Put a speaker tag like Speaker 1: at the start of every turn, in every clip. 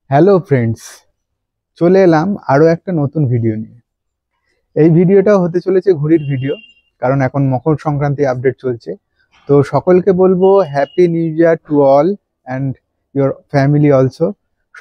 Speaker 1: Hello friends, চলে এলাম আরও একটা নতুন ভিডিও নিয়ে। এই ভিডিওটা হতে চলেছে ঘুড়ির ভিডিও, কারণ এখন মকর সংক্রান্তি আপডেট চলছে। তো সকলকে বলবো happy new year to all and your family also.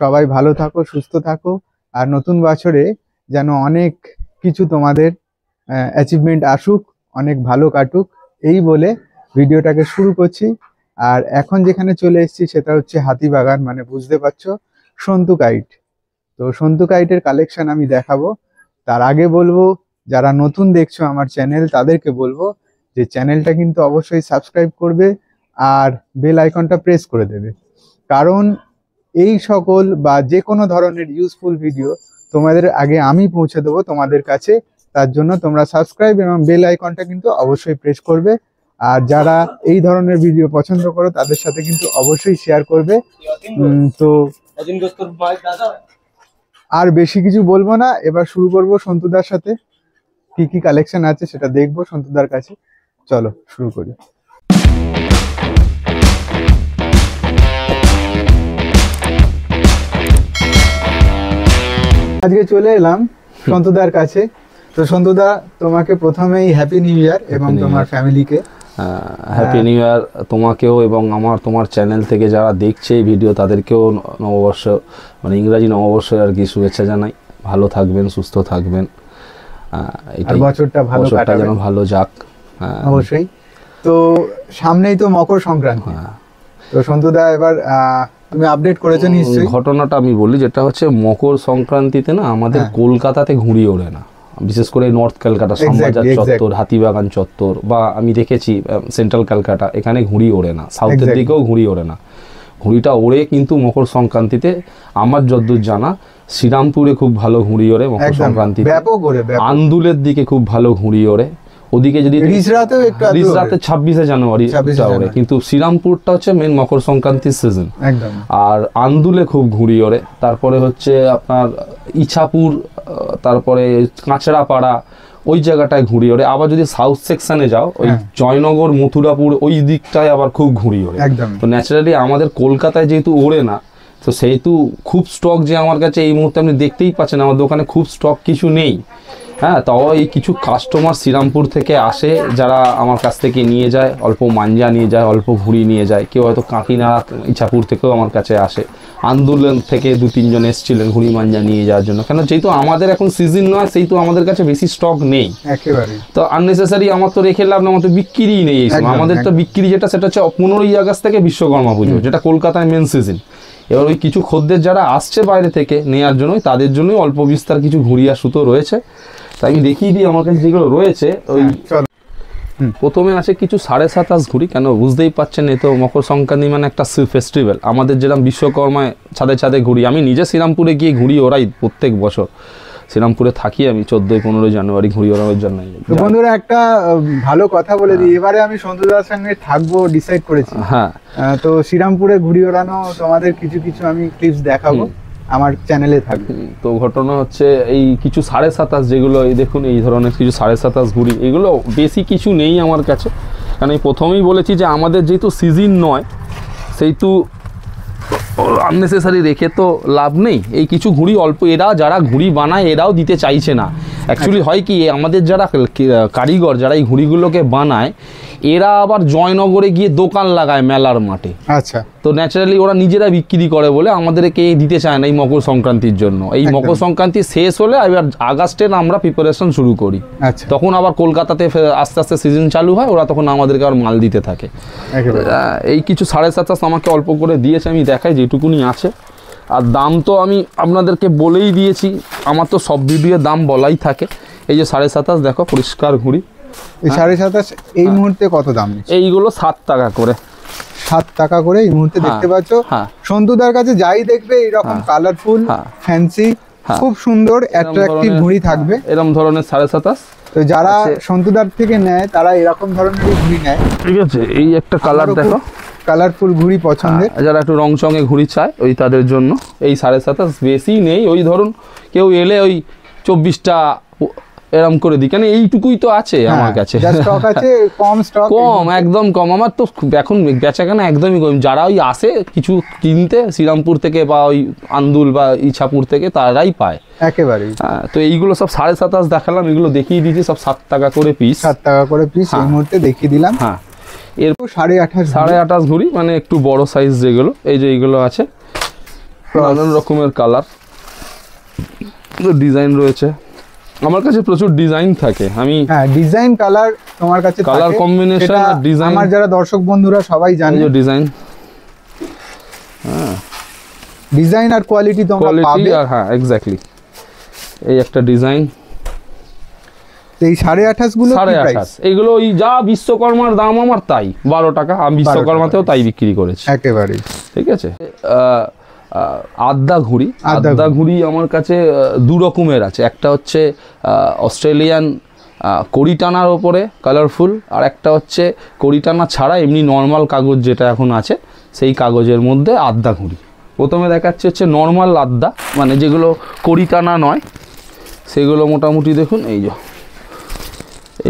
Speaker 1: সবাই ভালো থাকো, সুস্থ থাকো, আর নতুন বছরে যেন অনেক কিছু তোমাদের অ্যাচিভমেন্ট আসুক, অনেক ভালো কাটুক, এই বলে ভিডিওটাকে শুরু করছি। আর এখন যেখানে চলে এসেছি সেটা হচ্ছে হাতিবাগান, মানে বুঝতে পারছো, সন্তু কাইট। তো সন্তু কাইটের কালেকশন আমি দেখাবো। তার আগে বলবো, যারা নতুন দেখছো আমার চ্যানেল, তাদেরকে বলবো যে চ্যানেলটা কিন্তু অবশ্যই সাবস্ক্রাইব করবে আর বেল আইকনটা প্রেস করে দেবে, কারণ এই সকল বা যে কোনো ধরনের ইউজফুল ভিডিও তোমাদের আগে আমি পৌঁছে দেবো তোমাদের কাছে। তার জন্য তোমরা সাবস্ক্রাইব এবং বেল আইকনটা কিন্তু অবশ্যই প্রেস করবে। আর যারা এই ধরনের ভিডিও পছন্দ করো তাদের সাথে কিন্তু অবশ্যই শেয়ার করবে। তো আর বেশি কিছু বলবো না, এবার শুরু করব সন্তুদার সাথে। কি কি কালেকশন আছে সেটা দেখবো সন্তুদার কাছে। চলো শুরু করি। আজকে চলে এলাম সন্তুদার কাছে। তো সন্তুদা, তোমাকে প্রথমেই হ্যাপি নিউ ইয়ার এবং তোমার ফ্যামিলিকে
Speaker 2: হ্যাপি নিউ ইয়ার তোমাকেও এবং তোমার চ্যানেল থেকে যারা দেখছে এই ভিডিও তাদেরকেও নববর্ষ, মানে ইংরাজি নববর্ষের আর কি শুভেচ্ছা জানাই। ভালো থাকবেন, সুস্থ থাকবেন,
Speaker 1: বছরটা
Speaker 2: যেন ভালো যাক।
Speaker 1: অবশ্যই। তো সামনেই তো মকর সংক্রান্তি। তো সন্তুদা, এবার তুমি আপডেট করেছো নিশ্চয়ই।
Speaker 2: ঘটনাটা আমি বলি, যেটা হচ্ছে মকর সংক্রান্তিতে না আমাদের কলকাতাতে ঘুড়ি ওড়ে না, বিশেষ করে নর্থ ক্যালকাটা, শ্যামবাজার চত্বর, হাতিবাগান চত্বর, বা আমি দেখেছি সেন্ট্রাল ক্যালকাটা, এখানে ঘুড়ি ওড়ে না। সাউথের দিকেও ঘুড়ি ওড়ে না। ঘুড়িটা ওড়ে কিন্তু মকর সংক্রান্তিতে আমার যতদূর জানা শ্রীরামপুরে খুব ভালো ঘুড়ি ওড়ে মকর সংক্রান্তিতে, আন্দুলের দিকে খুব ভালো ঘুড়ি ওড়ে, ওদিকে যদি রিজরাতে 26শে জানুয়ারি ওড়ে, কিন্তু শ্রীরামপুরটা হচ্ছে মেন মকর সংক্রান্তির সিজন। আর আন্দুলে খুব ঘুড়ি ওড়ে। তারপরে হচ্ছে আপনার ইছাপুর, তারপরে কাঁচড়াপাড়া, ওই জায়গাটায় ঘুড়ি ওড়ে। আবার যদি সাউথ সেকশনে যাও, ওই জয়নগর, মথুরাপুর, ওই দিকটায় আবার খুব ঘুড়ি ওড়ে। তো ন্যাচারালি আমাদের কলকাতায় যেহেতু ওড়ে না, তো সেহেতু খুব স্টক যে আমার কাছে এই মুহূর্তে আপনি দেখতেই পাচ্ছেন আমার দোকানে খুব স্টক কিছু নেই। হ্যাঁ, তাও এই কিছু কাস্টমার শ্রীরামপুর থেকে আসে যারা আমার কাছ থেকে নিয়ে যায়, অল্প মাঞ্জা নিয়ে যায়, অল্প ঘুড়ি নিয়ে যায়। কেউ হয়তো কাঁকিনাড়া, ইছাপুর থেকেও আমার কাছে আসে। আন্দোলন থেকে 2-3 জন এসেছিলেন ঘুড়ি মাঞ্জা নিয়ে যাওয়ার জন্য, কেন যেহেতু আমাদের এখন সিজন নয়, সেহেতু আমাদের কাছে বেশি স্টক নেই। তো আননেসেসারি আমার তো রেখে লাভ না, আমার তো বিক্রিই নেই এই সময়। আমাদের তো বিক্রি যেটা, সেটা হচ্ছে 15ই আগস্ট থেকে বিশ্বকর্মা পুজো, যেটা কলকাতায় মেন সিজন। এবার ওই কিছু খদ্দের যারা আসছে বাইরে থেকে নেওয়ার জন্য, তাদের জন্যই অল্প বিস্তার কিছু ঘুড়ি আর সুতো রয়েছে। তাই আমি দেখিয়ে দিই আমার কাছে যেগুলো রয়েছে। ওই প্রথমে আছে কিছু 27.5 ঘুড়ি। কেন বুঝতেই পারছেন, এ তো মকর সংক্রান্তি মানে একটা ফেস্টিভ্যাল। আমাদের যেরকম বিশ্বকর্মায় ছাদে ছাদে ঘুড়ি, আমি নিজে শ্রীরামপুরে গিয়ে ঘুড়ি ওড়াই প্রত্যেক বছর। শ্রীরামপুরে থাকি আমি, 14-15 জানুয়ারি ঘুড়ি ওড়ানোর জন্য।
Speaker 1: বন্ধুরা, একটা ভালো কথা বলে দিই, এবারে আমি সন্তুদার সঙ্গে থাকবো ডিসাইড করেছি। হ্যাঁ, তো শ্রীরামপুরে ঘুড়ি ওড়ানো তোমাদের কিছু কিছু আমি ক্লিপস দেখাবো, আমার চ্যানেলে থাকবে।
Speaker 2: তো ঘটনা হচ্ছে এই কিছু 27.5 যেগুলো, এই দেখুন এই ধরনের কিছু 27.5 ঘুড়ি, এগুলো বেশি কিছু নেই আমার কাছে। কারণ এই প্রথমেই বলেছি যে আমাদের যেহেতু সিজন নয়, সেহেতু আননেসেসারি রেখে তো লাভ নেই। এই কিছু ঘুড়ি অল্প, এরা যারা ঘুড়ি বানায় এরাও দিতে চাইছে না। অ্যাকচুয়ালি হয় কি, আমাদের যারা কারিগর যারা এই ঘুড়িগুলোকে বানায়, এরা আবার জয়নগরে গিয়ে দোকান লাগায় মেলার মাঠে।
Speaker 1: আচ্ছা,
Speaker 2: তো ন্যাচারালি ওরা নিজেরা বিক্রি করে বলে আমাদেরকে দিতে চায় না এই মকর সংক্রান্তির জন্য। এই মকর সংক্রান্তি শেষ হলে এবার আগস্টের আমরা প্রিপারেশন শুরু করি। তখন আবার কলকাতাতে আস্তে আস্তে সিজন চালু হয়, ওরা তখন আমাদেরকে আর মাল দিতে থাকে। এই কিছু 27.5 আমাকে অল্প করে দিয়েছে, আমি দেখাই যেটুকুনি আছে। আর দাম তো আমি আপনাদেরকে বলেই দিয়েছি, আমার তো সব ভিডিওর দাম বলাই থাকে। এই যে 27.5 দেখো, পরিষ্কার ঘুড়ি।
Speaker 1: এই 27.5 এই মুহূর্তে কত দাম?
Speaker 2: এইগুলো 7 টাকা করে।
Speaker 1: 7 টাকা করে এই মুহূর্তে দেখতে পাচ্ছ। সন্তুদার কাছে যাই দেখবে এরকম কালারফুল, ফ্যান্সি, খুব সুন্দর অ্যাট্রাকটিভ ঘুড়ি থাকবে।
Speaker 2: এরকম ধরনের 27.5।
Speaker 1: তো যারা সন্তুদার থেকে নেয় তারা এরকম ধরনের ঘুড়ি নেয়।
Speaker 2: ঠিক আছে, এই একটা কালার দেখো,
Speaker 1: কালারফুল ঘুড়ি পছন্দের।
Speaker 2: যারা একটু রং চঙে ঘুড়ি চায় ওই তাদের জন্য এই 27.5। বেশি নেই, ওই ধরুন কেউ এলে ওই 24টা এরম করে দিই, কেন এইটুকুই তো আছে আমার কাছে,
Speaker 1: স্টক আছে স্টক
Speaker 2: কম, একদম কম। আমার তো এখন বেচাকেনা একদমই কম। যারা ওই আসে কিছু কিনতে শ্রীরামপুর থেকে বা ওই আন্দুল বা ইছাপুর থেকে, তারাই পায়
Speaker 1: একেবারেই।
Speaker 2: হ্যাঁ, তো এইগুলো সব 27.5 দেখালাম, এগুলো দেখিয়ে দিয়েছি সব 7 টাকা করে পিস।
Speaker 1: 7 টাকা করে পিস এই মুহূর্তে দেখিয়ে দিলাম।
Speaker 2: হ্যাঁ, এর
Speaker 1: 28.5
Speaker 2: ঘুড়ি, মানে একটু বড় সাইজ যেগুলো, এই যে এইগুলো আছে নানান রকমের কালার, ডিজাইন রয়েছে। আমার কাছে প্রচুর ডিজাইন থাকে, আমি
Speaker 1: ডিজাইন কালার তোমার কাছে
Speaker 2: কালার কম্বিনেশন আর ডিজাইন,
Speaker 1: আমার যারা দর্শক বন্ধুরা সবাই জানে
Speaker 2: যে ডিজাইন, হ্যাঁ
Speaker 1: ডিজাইন আর কোয়ালিটি তোমরা পাবে।
Speaker 2: আর হ্যাঁ এক্স্যাক্টলি, এই একটা ডিজাইন,
Speaker 1: এই 28.5 গুলো
Speaker 2: 28.5, এইগুলো ওই যা বিশ্বকর্মার দাম আমার তাই 12 টাকা, আমি বিশ্বকর্মাতেও তাই বিক্রি করেছি
Speaker 1: একেবারে।
Speaker 2: ঠিক আছে। আদ্যা ঘুড়ি আমার কাছে 2 রকমের আছে, একটা হচ্ছে অস্ট্রেলিয়ান কড়িটানার ওপরে কালারফুল, আর একটা হচ্ছে কড়িটানা ছাড়া এমনি নর্মাল কাগজ যেটা এখন আছে সেই কাগজের মধ্যে আদ্যা ঘুড়ি। প্রথমে দেখাচ্ছে হচ্ছে নর্মাল আদ্যা, মানে যেগুলো কড়িটানা নয় সেগুলো মোটামুটি দেখুন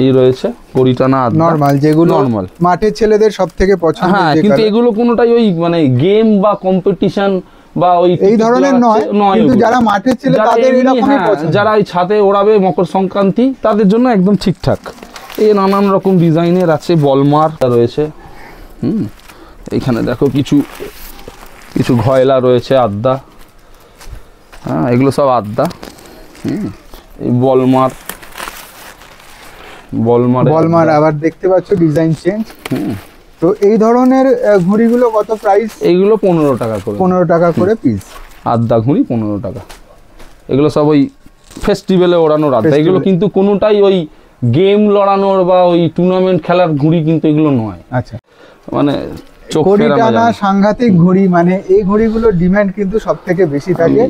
Speaker 2: এই রয়েছে কড়িটানা
Speaker 1: নরমাল, যেগুলো নরমাল মাঠের ছেলেদের সবথেকে পছন্দের।
Speaker 2: হ্যাঁ, কিন্তু এগুলো কোনোটাই ওই মানে গেম বা কম্পিটিশন বা ওই
Speaker 1: এই ধরনের নয়, কিন্তু যারা মাঠের ছেলে তাদের এরকমই পছন্দ,
Speaker 2: যারা ওই ছাদে ওড়াবে মকর সংক্রান্তি তাদের জন্য একদম ঠিকঠাক। এই নানান রকম ডিজাইনের আছে, বলমার রয়েছে। এইখানে দেখো কিছু ঘয়লা রয়েছে, আদ্যা, হ্যাঁ এগুলো সব আদ্যা। এই বলমার আবার দেখতে পাচ্ছ ডিজাইন চেঞ্জ।
Speaker 1: তো এই ধরনের ঘুড়িগুলো কত প্রাইস?
Speaker 2: এইগুলো 15 টাকা করে,
Speaker 1: 15 টাকা করে পিস।
Speaker 2: আদ্যা ঘুড়ি 15 টাকা। এগুলো সব ওই ফেস্টিভ্যালে ওড়ানোর আদ্যা, এগুলো কিন্তু কোনোটাই ওই গেম লড়ানোর বা ওই টুর্নামেন্ট খেলার ঘুড়ি কিন্তু এগুলো নয়।
Speaker 1: আচ্ছা,
Speaker 2: মানে
Speaker 1: কড়িটানা সাংঘাতিক ঘুড়ি, মানে এই ঘুড়িগুলোর ডিমান্ড কিন্তু সব থেকে বেশি থাকে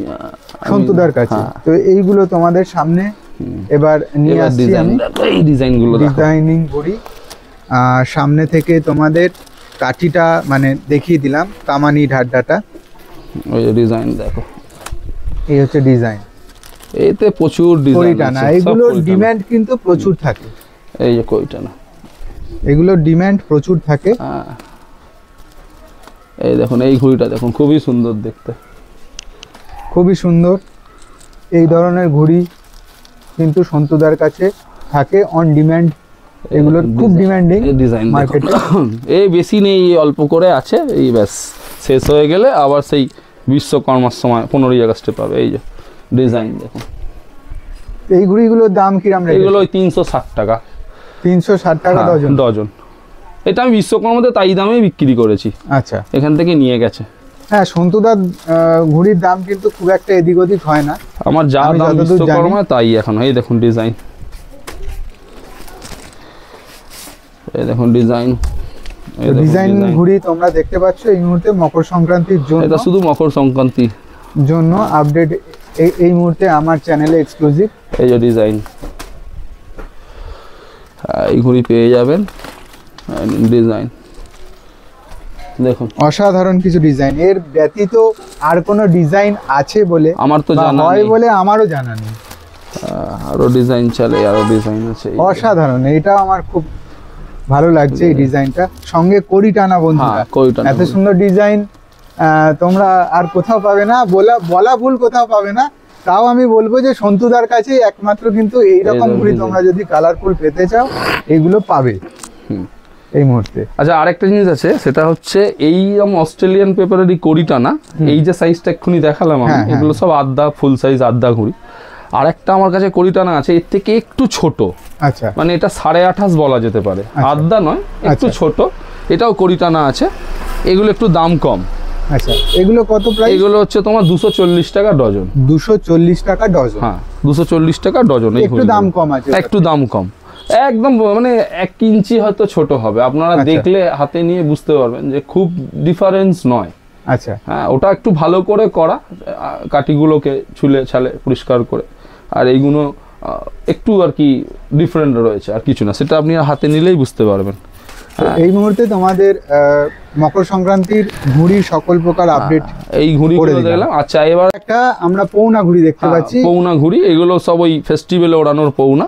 Speaker 1: সন্তুদার কাছে। তো এইগুলো তোমাদের সামনে এবার নিয়ে আসছি আমি,
Speaker 2: এই ডিজাইনগুলো
Speaker 1: ডিজাইনিং ঘুড়ি। সামনে থেকে তোমাদের কাঠিটা মানে দেখিয়ে দিলাম, কামানি ঢাড্ডাটা,
Speaker 2: ওই ডিজাইন দেখো,
Speaker 1: এই হচ্ছে ডিজাইন।
Speaker 2: এইতে প্রচুর ডিজাইন আছে,
Speaker 1: এইগুলোর ডিমান্ড কিন্তু প্রচুর থাকে।
Speaker 2: এই যে কড়িটানা,
Speaker 1: এগুলোর ডিমান্ড প্রচুর থাকে।
Speaker 2: এই দেখুন, এই ঘুড়িটা দেখুন, খুবই সুন্দর দেখতে,
Speaker 1: খুবই সুন্দর। এই ধরনের ঘুড়ি কিন্তু সন্তুদার কাছে থাকে অন ডিমান্ড, এগুলোর খুব ডিমান্ডিং
Speaker 2: ডিজাইন
Speaker 1: মার্কেটে।
Speaker 2: এই বেশি নেই, অল্প করে আছে, এই ব্যাস শেষ হয়ে গেলে আবার সেই বিশ্বকর্মার সময় 15ই আগস্টে পাবে। এই যে ডিজাইন দেখুন,
Speaker 1: এই ঘুড়িগুলোর দাম কিরকম?
Speaker 2: এগুলো ওই 360 টাকা,
Speaker 1: 360 টাকা
Speaker 2: ডজন। এটা আমি বিশ্বকর্মাতে তাই দামে বিক্রি করেছি।
Speaker 1: আচ্ছা,
Speaker 2: এখান থেকে নিয়ে গেছে।
Speaker 1: হ্যাঁ, সন্তুদার ঘুড়ির দাম কিন্তু খুব একটা এদিক ওদিক হয় না,
Speaker 2: আমার যা দাম বিশ্বকর্মা তাই এখন। এই দেখুন ডিজাইন, এই দেখুন ডিজাইন
Speaker 1: ঘুড়ি তোমরা দেখতে পাচ্ছ এই মুহূর্তে মকর সংক্রান্তির জন্য।
Speaker 2: এটা শুধু মকর সংক্রান্তির
Speaker 1: জন্য আপডেট এই মুহূর্তে আমার চ্যানেলে এক্সক্লুসিভ।
Speaker 2: এই যে ডিজাইন, এই ঘুড়ি পেয়ে যাবেন। ডিজাইন দেখুন,
Speaker 1: অসাধারণ কিছু ডিজাইন। এর ব্যতীত আর কোনো ডিজাইন আছে বলে
Speaker 2: আমার তো জানা
Speaker 1: নেই, বলে আমারও জানা নেই।
Speaker 2: আরো ডিজাইন চলে, আরো ডিজাইন আছে,
Speaker 1: অসাধারণ। এটা আমার খুব ভালো লাগছে এই ডিজাইনটা, সঙ্গে কড়িটানা বন্ধুরা, এত সুন্দর ডিজাইন তোমরা আর কোথাও পাবে না, বলা ভুল, কোথাও পাবে না। তাও আমি বলবো যে সন্তুদার কাছে একমাত্র কিন্তু এইরকম ঘুড়ি তোমরা যদি কালারফুল পেতে চাও এগুলো পাবে এই মুহূর্তে।
Speaker 2: আচ্ছা, আরেকটা জিনিস আছে, সেটা হচ্ছে এইরকম অস্ট্রেলিয়ান পেপারেরই কড়িটানা, এই যে সাইজটা এক্ষুনি দেখালাম আমি, এগুলো সব আদ্যা, ফুল সাইজ আদ্যা ঘুড়ি। আর একটা আমার কাছে কড়িটানা আছে, এর থেকে একটু ছোট।
Speaker 1: আচ্ছা,
Speaker 2: মানে এটা 28.5 বলা যেতে পারে, আদ্যা নয়, একটু ছোট। এটাও কড়িটানা আছে, এগুলো একটু দাম কম।
Speaker 1: আচ্ছা, এগুলো কত প্রাইস?
Speaker 2: এগুলো হচ্ছে তোমার 240 টাকা ডজন।
Speaker 1: 240 টাকা ডজন?
Speaker 2: হ্যাঁ, 240 টাকা ডজন।
Speaker 1: একটু দাম কম আছে,
Speaker 2: একটু দাম কম, একদম মানে 1 ইঞ্চি হয়তো ছোট হবে। আপনারা দেখলে হাতে নিয়ে বুঝতে পারবেন যে খুব ডিফারেন্স নয়।
Speaker 1: আচ্ছা,
Speaker 2: হ্যাঁ, ওটা একটু ভালো করে করা, কাঠিগুলোকে ছুলে ছালে পরিষ্কার করে, আর এইগুলো একটু আর কি ডিফারেন্ট রয়েছে, আর কিছু না। সেটা আপনি হাতে নিলেই বুঝতে পারবেন।
Speaker 1: এই মুহূর্তে তোমাদের মকর সংক্রান্তির ঘুড়ির সকল প্রকার আপডেট
Speaker 2: এই ঘুড়িগুলো দেখলাম। আচ্ছা, এবার
Speaker 1: একটা আমরা পৌনা ঘুড়ি দেখতে পাচ্ছি।
Speaker 2: পৌনা ঘুড়ি, এগুলো সব ওই ফেস্টিভ্যালে ওড়ানোর পৌনা।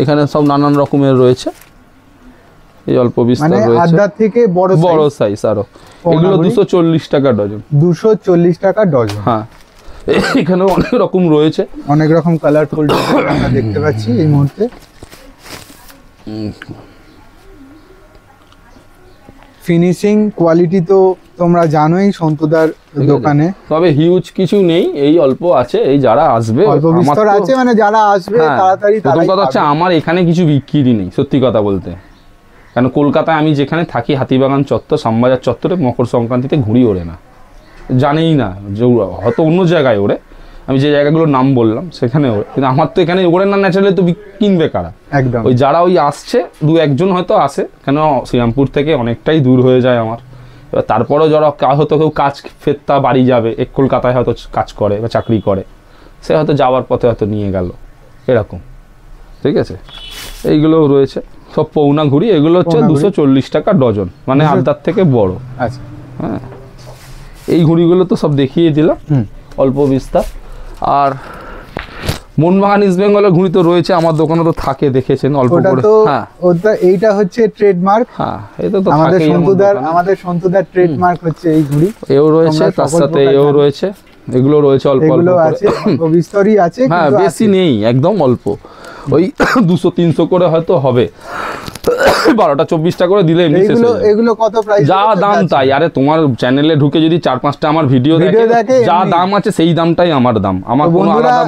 Speaker 2: এখানে সব নানান রকমের রয়েছে, এই অল্প বিস্তর
Speaker 1: মানে
Speaker 2: রয়েছে,
Speaker 1: আদার থেকে বড়
Speaker 2: বড় সাইজ আরো, এগুলো 240 টাকা ডজন।
Speaker 1: 240 টাকা ডজন।
Speaker 2: হ্যাঁ, এখানে অনেক রকম রয়েছে,
Speaker 1: অনেক রকম কালারফুল আমরা দেখতে পাচ্ছি এই মুহূর্তে। ফিনিশিং কোয়ালিটি তো তোমরা জানোই সন্তুদার দোকানে,
Speaker 2: তবে হিউজ কিছু নেই, এই অল্প আছে। এই যারা আসবে,
Speaker 1: অল্প বিস্তর আছে, মানে যারা আসবে তাড়াতাড়ি।
Speaker 2: প্রথম কথা হচ্ছে আমার এখানে কিছু বিক্রি নেই সত্যি কথা বলতে, কারণ কলকাতায় আমি যেখানে থাকি হাতিবাগান চত্বর, শ্যামবাজার চত্বরে মকর সংক্রান্তিতে ঘুড়ি ওড়ে না, জানেই না যে হয়তো অন্য জায়গায় ওড়ে, আমি যে জায়গাগুলোর নাম বললাম সেখানে ওড়ে, কিন্তু আমার তো এখানে ওড়ে না। ন্যাচারালি তো কিনবে কারা?
Speaker 1: একদম।
Speaker 2: ওই যারা ওই আসছে দু একজন হয়তো আসে, কেন শ্রীরামপুর থেকে অনেকটাই দূর হয়ে যায় আমার। এবার তারপরেও যারা হয়তো কেউ কাজ ফেরতা বাড়ি যাবে, কলকাতায় হয়তো কাজ করে বা চাকরি করে, সে হয়তো যাওয়ার পথে হয়তো নিয়ে গেল, এরকম। ঠিক আছে, এইগুলো রয়েছে সব পৌনা ঘুড়ি, এগুলো হচ্ছে 240 টাকা ডজন, মানে আদার থেকে বড়।
Speaker 1: আচ্ছা,
Speaker 2: হ্যাঁ, এই ঘুড়িগুলো তো সব দেখিয়ে দিলাম অল্প বিস্তার। আর মোহনবাগান ইস্ট বেঙ্গলের ঘুড়ি তো রয়েছে আমার দোকানে, তো থাকে, দেখেছেন অল্প করে। হ্যাঁ,
Speaker 1: ওটা এইটা হচ্ছে ট্রেডমার্ক।
Speaker 2: হ্যাঁ, এটা তো
Speaker 1: আমাদের সন্তুদার ট্রেডমার্ক হচ্ছে এই ঘুড়ি।
Speaker 2: এও রয়েছে, তার সাথে এও রয়েছে, এগুলো রয়েছে অল্প অল্প
Speaker 1: আছে, অল্প বিস্তরই আছে,
Speaker 2: হ্যাঁ, বেশি নেই, একদম অল্প, ওই 200-300 করে হয়তো হবে, 12টা 24টা করে দিলে এমনি শেষ হয়ে যাবে।
Speaker 1: এগুলো কত প্রাইস?
Speaker 2: যা দাম তাই। আরে তোমার চ্যানেলে ঢুকে যদি 4-5টা আমার ভিডিও দেখে, যা দাম আছে সেই দামটাই আমার দাম, আমার কোনো আলাদা